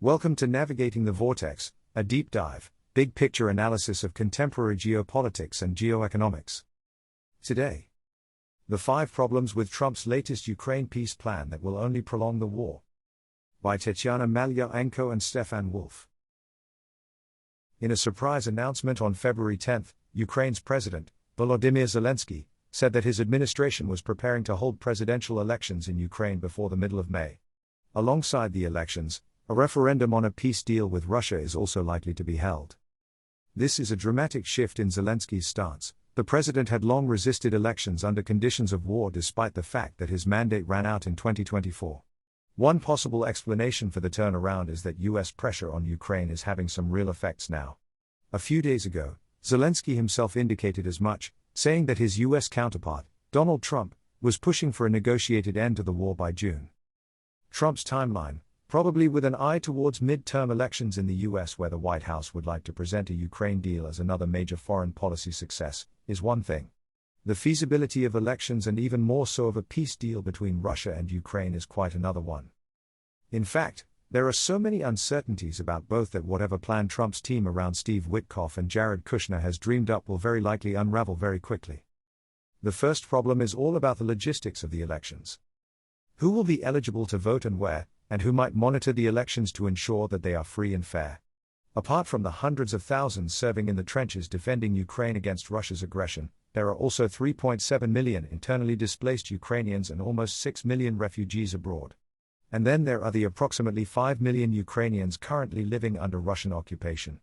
Welcome to Navigating the Vortex, a deep dive, big picture analysis of contemporary geopolitics and geoeconomics. Today, the 5 problems with Trump's latest Ukraine peace plan that will only prolong the war. By Tetiana Malyanko and Stefan Wolf. In a surprise announcement on February 10, Ukraine's President, Volodymyr Zelensky, said that his administration was preparing to hold presidential elections in Ukraine before the middle of May. Alongside the elections, a referendum on a peace deal with Russia is also likely to be held. This is a dramatic shift in Zelensky's stance. The president had long resisted elections under conditions of war despite the fact that his mandate ran out in 2024. One possible explanation for the turnaround is that US pressure on Ukraine is having some real effects now. A few days ago, Zelensky himself indicated as much, saying that his US counterpart, Donald Trump, was pushing for a negotiated end to the war by June. Trump's timeline, probably with an eye towards mid-term elections in the US where the White House would like to present a Ukraine deal as another major foreign policy success, is one thing. The feasibility of elections and even more so of a peace deal between Russia and Ukraine is quite another one. In fact, there are so many uncertainties about both that whatever plan Trump's team around Steve Witkoff and Jared Kushner has dreamed up will very likely unravel very quickly. The first problem is all about the logistics of the elections. Who will be eligible to vote and where, and who might monitor the elections to ensure that they are free and fair? Apart from the hundreds of thousands serving in the trenches defending Ukraine against Russia's aggression, there are also 3.7 million internally displaced Ukrainians and almost 6 million refugees abroad. And then there are the approximately 5 million Ukrainians currently living under Russian occupation.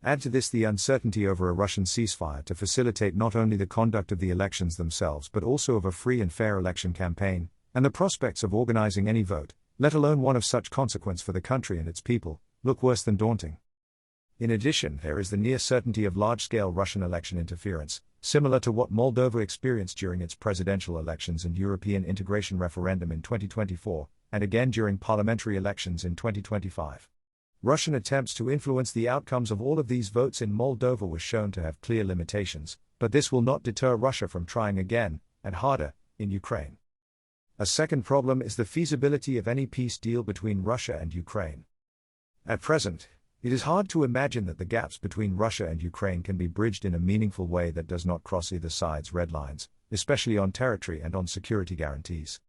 Add to this the uncertainty over a Russian ceasefire to facilitate not only the conduct of the elections themselves but also of a free and fair election campaign, and the prospects of organizing any vote, let alone one of such consequence for the country and its people, look worse than daunting. In addition, there is the near certainty of large-scale Russian election interference, similar to what Moldova experienced during its presidential elections and European integration referendum in 2024, and again during parliamentary elections in 2025. Russian attempts to influence the outcomes of all of these votes in Moldova were shown to have clear limitations, but this will not deter Russia from trying again, and harder, in Ukraine. A second problem is the feasibility of any peace deal between Russia and Ukraine. At present, it is hard to imagine that the gaps between Russia and Ukraine can be bridged in a meaningful way that does not cross either side's red lines, especially on territory and on security guarantees.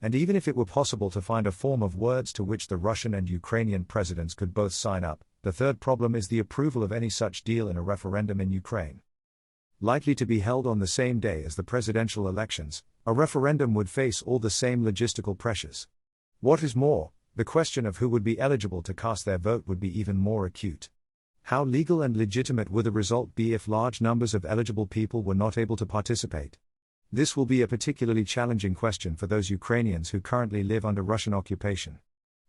And even if it were possible to find a form of words to which the Russian and Ukrainian presidents could both sign up, the third problem is the approval of any such deal in a referendum in Ukraine. Likely to be held on the same day as the presidential elections, a referendum would face all the same logistical pressures. What is more, the question of who would be eligible to cast their vote would be even more acute. How legal and legitimate would the result be if large numbers of eligible people were not able to participate? This will be a particularly challenging question for those Ukrainians who currently live under Russian occupation.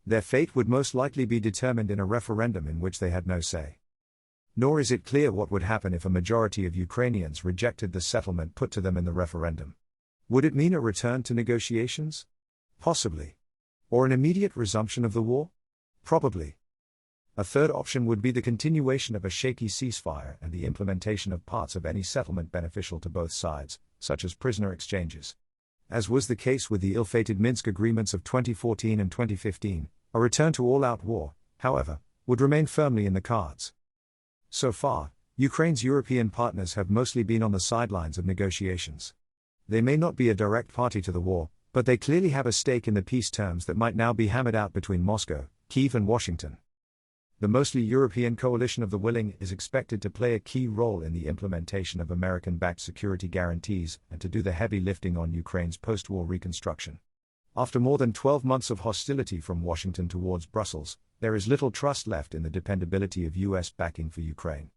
Their fate would most likely be determined in a referendum in which they had no say. Nor is it clear what would happen if a majority of Ukrainians rejected the settlement put to them in the referendum. Would it mean a return to negotiations? Possibly. Or an immediate resumption of the war? Probably. A third option would be the continuation of a shaky ceasefire and the implementation of parts of any settlement beneficial to both sides, such as prisoner exchanges. As was the case with the ill-fated Minsk agreements of 2014 and 2015, a return to all-out war, however, would remain firmly in the cards. So far, Ukraine's European partners have mostly been on the sidelines of negotiations. They may not be a direct party to the war, but they clearly have a stake in the peace terms that might now be hammered out between Moscow, Kyiv and Washington. The mostly European coalition of the willing is expected to play a key role in the implementation of American-backed security guarantees and to do the heavy lifting on Ukraine's post-war reconstruction. After more than 12 months of hostility from Washington towards Brussels, there is little trust left in the dependability of US backing for Ukraine.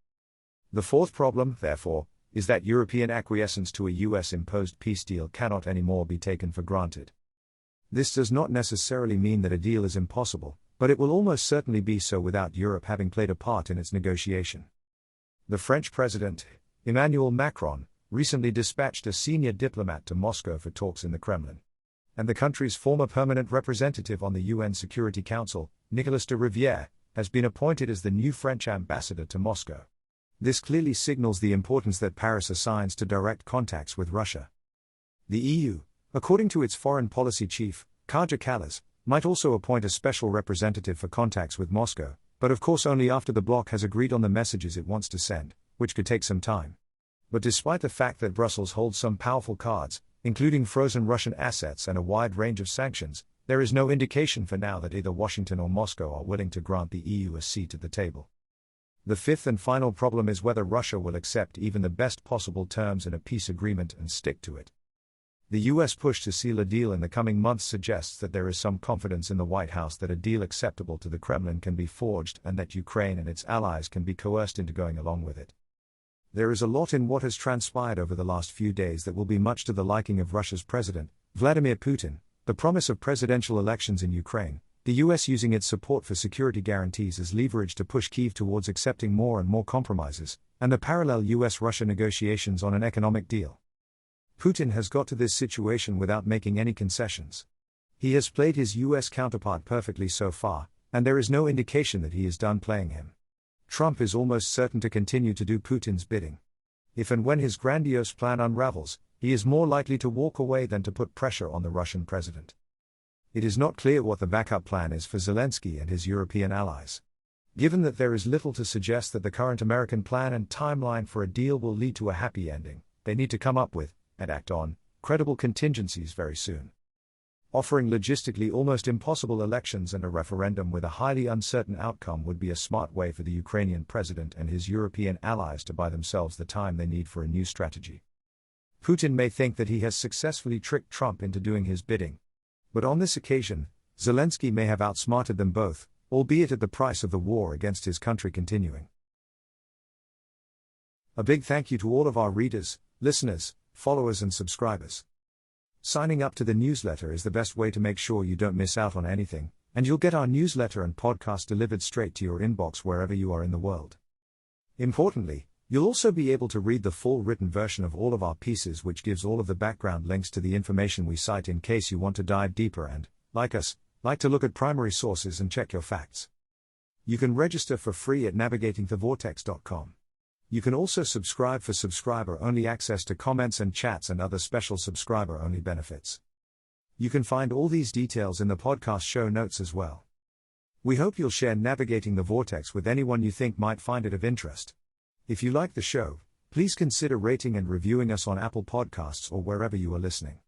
The fourth problem, therefore, is that European acquiescence to a US-imposed peace deal cannot anymore be taken for granted. This does not necessarily mean that a deal is impossible, but it will almost certainly be so without Europe having played a part in its negotiation. The French President, Emmanuel Macron, recently dispatched a senior diplomat to Moscow for talks in the Kremlin. And the country's former permanent representative on the UN Security Council, Nicolas de Rivière, has been appointed as the new French ambassador to Moscow. This clearly signals the importance that Paris assigns to direct contacts with Russia. The EU, according to its foreign policy chief, Kaja Kallas, might also appoint a special representative for contacts with Moscow, but of course only after the bloc has agreed on the messages it wants to send, which could take some time. But despite the fact that Brussels holds some powerful cards, including frozen Russian assets and a wide range of sanctions, there is no indication for now that either Washington or Moscow are willing to grant the EU a seat at the table. The fifth and final problem is whether Russia will accept even the best possible terms in a peace agreement and stick to it. The US push to seal a deal in the coming months suggests that there is some confidence in the White House that a deal acceptable to the Kremlin can be forged and that Ukraine and its allies can be coerced into going along with it. There is a lot in what has transpired over the last few days that will be much to the liking of Russia's President, Vladimir Putin, the promise of presidential elections in Ukraine, the US using its support for security guarantees as leverage to push Kyiv towards accepting more and more compromises, and the parallel US-Russia negotiations on an economic deal. Putin has got to this situation without making any concessions. He has played his US counterpart perfectly so far, and there is no indication that he is done playing him. Trump is almost certain to continue to do Putin's bidding. If and when his grandiose plan unravels, he is more likely to walk away than to put pressure on the Russian president. It is not clear what the backup plan is for Zelensky and his European allies. Given that there is little to suggest that the current American plan and timeline for a deal will lead to a happy ending, they need to come up with, and act on, credible contingencies very soon. Offering logistically almost impossible elections and a referendum with a highly uncertain outcome would be a smart way for the Ukrainian president and his European allies to buy themselves the time they need for a new strategy. Putin may think that he has successfully tricked Trump into doing his bidding. But on this occasion, Zelensky may have outsmarted them both, albeit at the price of the war against his country continuing. A big thank you to all of our readers, listeners, followers and subscribers. Signing up to the newsletter is the best way to make sure you don't miss out on anything, and you'll get our newsletter and podcast delivered straight to your inbox wherever you are in the world. Importantly, you'll also be able to read the full written version of all of our pieces, which gives all of the background links to the information we cite in case you want to dive deeper and, like us, like to look at primary sources and check your facts. You can register for free at navigatingthevortex.com. You can also subscribe for subscriber-only access to comments and chats and other special subscriber-only benefits. You can find all these details in the podcast show notes as well. We hope you'll share Navigating the Vortex with anyone you think might find it of interest. If you like the show, please consider rating and reviewing us on Apple Podcasts or wherever you are listening.